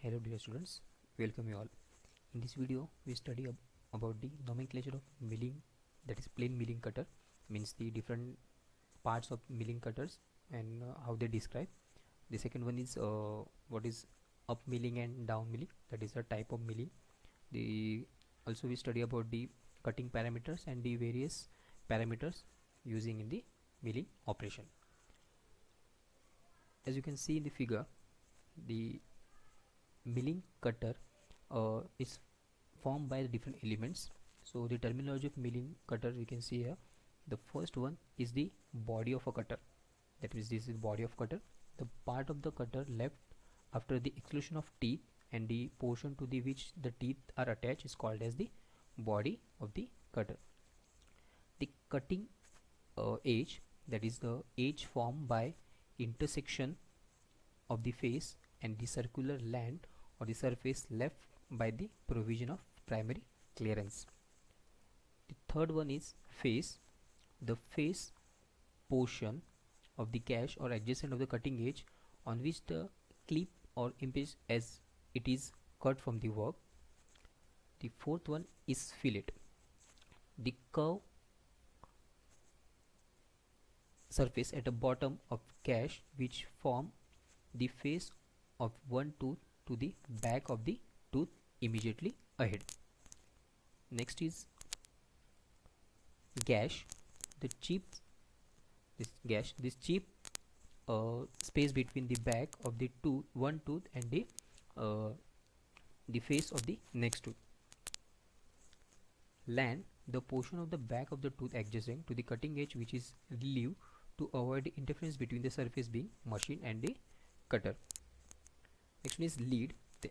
Hello dear students, welcome you all. In this video we study about the nomenclature of milling, that is plane milling cutter, means the different parts of milling cutters and how they describe. The second one is what is up milling and down milling, that is a type of milling. The also we study about the cutting parameters and the various parameters using in the milling operation. As you can see in the figure, the milling cutter is formed by the different elements. So the terminology of milling cutter we can see here. The first one is the body of a cutter, that means this is body of cutter, the part of the cutter left after the exclusion of teeth, and the portion to the which the teeth are attached is called as the body of the cutter. The cutting edge, that is the edge formed by intersection of the face and the circular land or the surface left by the provision of primary clearance. The third one is face, the face portion of the gash or adjacent of the cutting edge on which the clip or impinge as it is cut from the work. The fourth one is fillet, the curve surface at the bottom of gash which form the face of one tooth to the back of the tooth immediately ahead. Next is gash, the cheap this cheap space between the back of the one tooth and the face of the next tooth. Land, the portion of the back of the tooth adjacent to the cutting edge which is relieved to avoid the interference between the surface being machined and the cutter. Next one is lead, the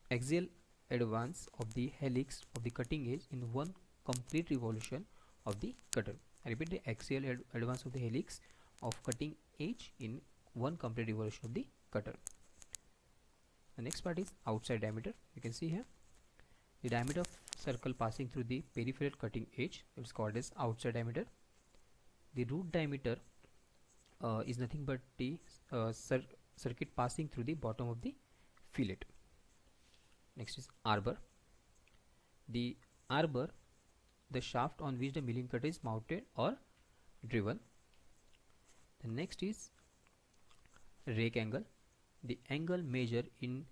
axial advance of the helix of the cutting edge in one complete revolution of the cutter. I repeat, the axial advance of the helix of cutting edge in one complete revolution of the cutter. The next part is outside diameter. You can see here the diameter of circle passing through the peripheral cutting edge is called as outside diameter. The root diameter is nothing but the circuit passing through the bottom of the fillet. Next is arbor. The arbor, the shaft on which the milling cutter is mounted or driven. The next is rake angle, the angle measured in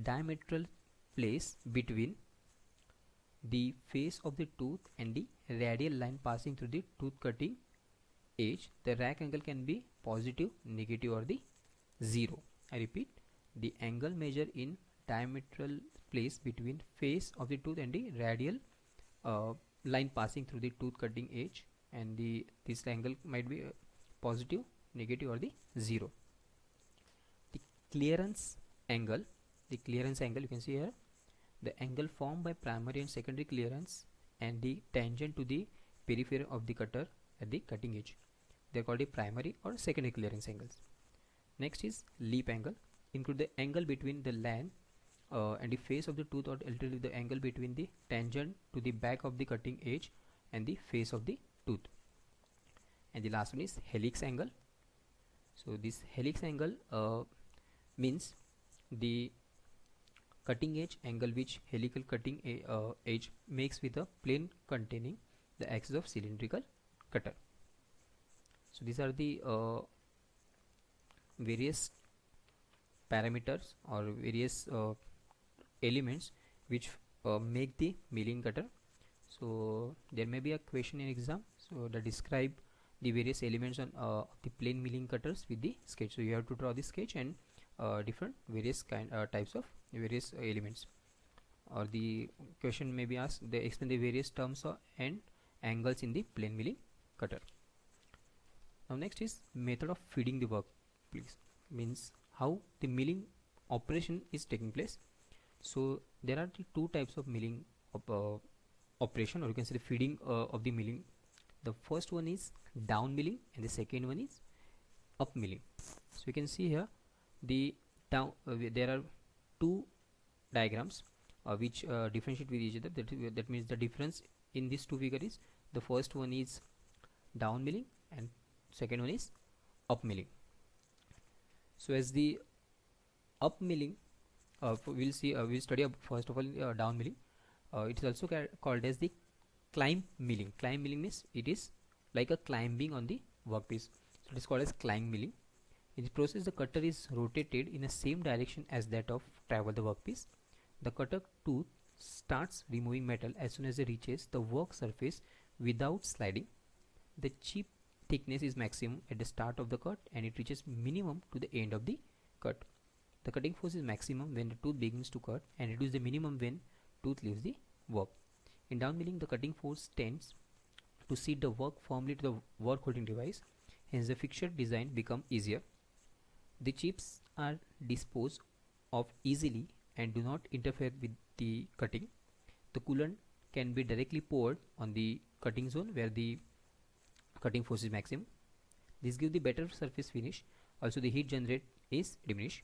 diametral place between the face of the tooth and the radial line passing through the tooth cutting edge. The rake angle can be positive, negative or the zero. I repeat, the angle measured in diametral place between face of the tooth and the radial line passing through the tooth cutting edge, and this angle might be positive, negative or the zero. The clearance angle, you can see here the angle formed by primary and secondary clearance and the tangent to the periphery of the cutter at the cutting edge. They are called the primary or secondary clearance angles. Next is leap angle, include the angle between the land and the face of the tooth, or literally the angle between the tangent to the back of the cutting edge and the face of the tooth. And the last one is helix angle. So this helix angle means the cutting edge angle which helical cutting edge makes with a plane containing the axis of cylindrical cutter. So these are the various parameters or various elements which make the milling cutter. So there may be a question in exam, so that describe the various elements on the plane milling cutters with the sketch. So you have to draw the sketch and different various types of various elements, or the question may be asked, they explain the various terms and angles in the plane milling cutter. Now next is method of feeding the work, please, means how the milling operation is taking place. So there are the two types of milling operation, or you can say the feeding of the milling. The first one is down milling and the second one is up milling. So you can see here the down there are two diagrams which differentiate with each other. That means the difference in these two figures is the first one is down milling and second one is up milling. So as the up milling we'll study first of all down milling. It is also called as the climb milling. Climb milling means it is like a climbing on the workpiece, so it is called as climb milling. In this process, the cutter is rotated in the same direction as that of travel the workpiece. The cutter tooth starts removing metal as soon as it reaches the work surface without sliding. The chip thickness is maximum at the start of the cut and it reaches minimum to the end of the cut. The cutting force is maximum when the tooth begins to cut and it is the minimum when tooth leaves the work. In down milling, the cutting force tends to seat the work firmly to the work holding device, hence the fixture design become easier. The chips are disposed of easily and do not interfere with the cutting. The coolant can be directly poured on the cutting zone where the cutting force is maximum. This gives the better surface finish. Also, the heat generate is diminished.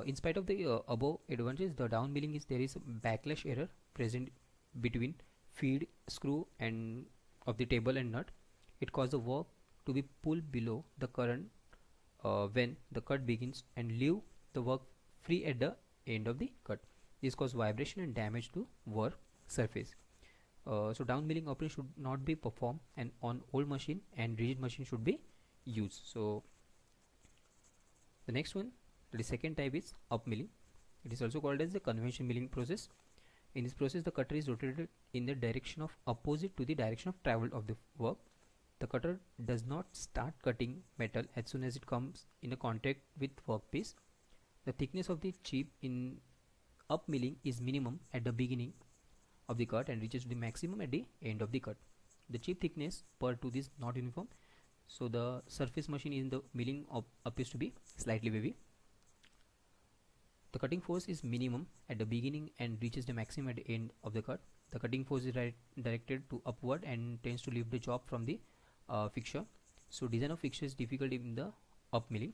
In spite of the above advantages, the down milling is there is a backlash error present between feed screw and of the table and nut. It causes the work to be pulled below the current when the cut begins and leave the work free at the end of the cut. This causes vibration and damage to work surface. So down milling operation should not be performed and on old machine, and rigid machine should be used. So the next one, the second type is up milling. It is also called as the conventional milling process. In this process, the cutter is rotated in the direction of opposite to the direction of travel of the work. The cutter does not start cutting metal as soon as it comes in a contact with workpiece. The thickness of the chip in up milling is minimum at the beginning of the cut and reaches to the maximum at the end of the cut. The chip thickness per tooth is not uniform, so the surface machine in the milling appears to be slightly wavy. The cutting force is minimum at the beginning and reaches the maximum at the end of the cut. The cutting force is directed to upward and tends to lift the job from the fixture. So design of fixture is difficult in the up milling.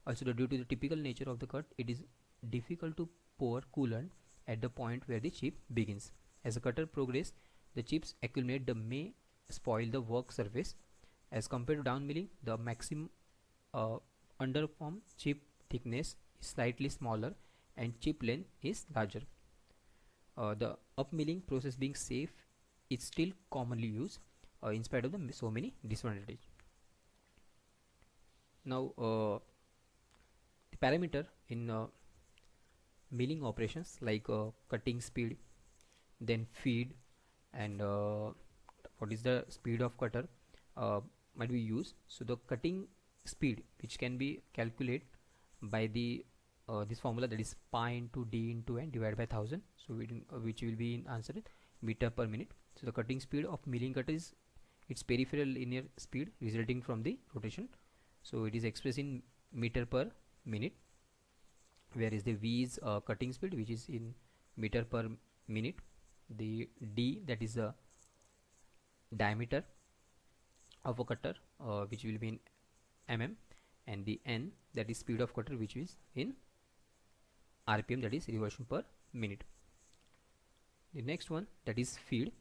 Also, due to the typical nature of the cut, it is difficult to pour coolant at the point where the chip begins. As the cutter progresses, the chips accumulate that may spoil the work surface. As compared to down milling, the maximum underform chip thickness is slightly smaller and chip length is larger. The up milling process being safe, is still commonly used in spite of the so many disadvantages. Now, the parameter in milling operations like cutting speed, then feed, and what is the speed of cutter might be used. So the cutting speed, which can be calculated by the this formula, that is pi into d into n divided by 1000, so which will be in answer meter per minute. So the cutting speed of milling cutter is its peripheral linear speed resulting from the rotation, so it is expressed in meter per minute, whereas the v is cutting speed, which is in meter per minute. The d, that is the diameter of a cutter, which will be in mm, and the n, that is speed of cutter, which is in rpm, that is revolution per minute. The next one, that is feed.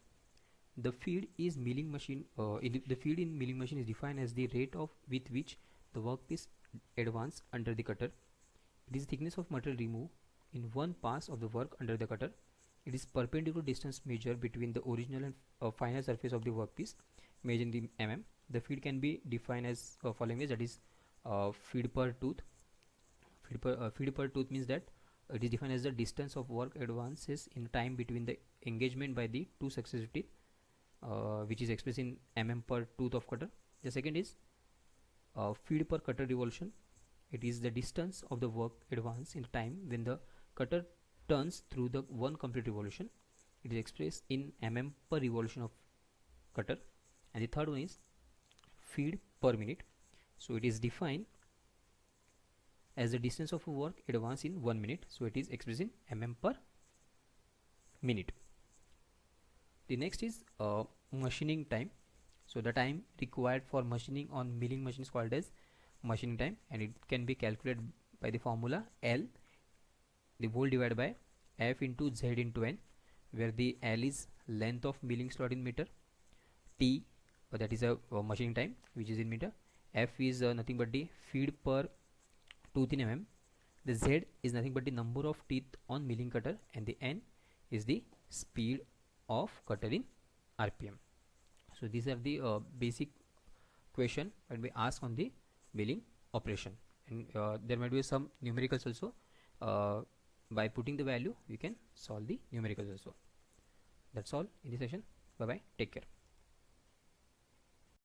The feed is milling machine. The feed in milling machine is defined as the rate of with which the workpiece advance under the cutter. It is thickness of material removed in one pass of the work under the cutter. It is perpendicular distance measured between the original and final surface of the workpiece, measured in the mm. The feed can be defined as following ways, that is feed per tooth. Feed per tooth means that it is defined as the distance of work advances in time between the engagement by the two successive teeth, which is expressed in mm per tooth of cutter. The second is feed per cutter revolution. It is the distance of the work advance in time when the cutter turns through the one complete revolution. It is expressed in mm per revolution of cutter. And the third one is feed per minute. So it is defined as the distance of work advance in 1 minute, so it is expressed in mm per minute. The next is machining time. So the time required for machining on milling machine is called as machining time, and it can be calculated by the formula L, the whole divided by F into Z into N, where the L is length of milling slot in meter, T that is a machining time which is in meter, F is nothing but the feed per tooth in mm, The Z is nothing but the number of teeth on milling cutter, and the N is the speed of cutter in RPM. So these are the basic question when we ask on the milling operation, and there might be some numericals also. By putting the value, you can solve the numericals also. That's all in this session. Bye bye, take care.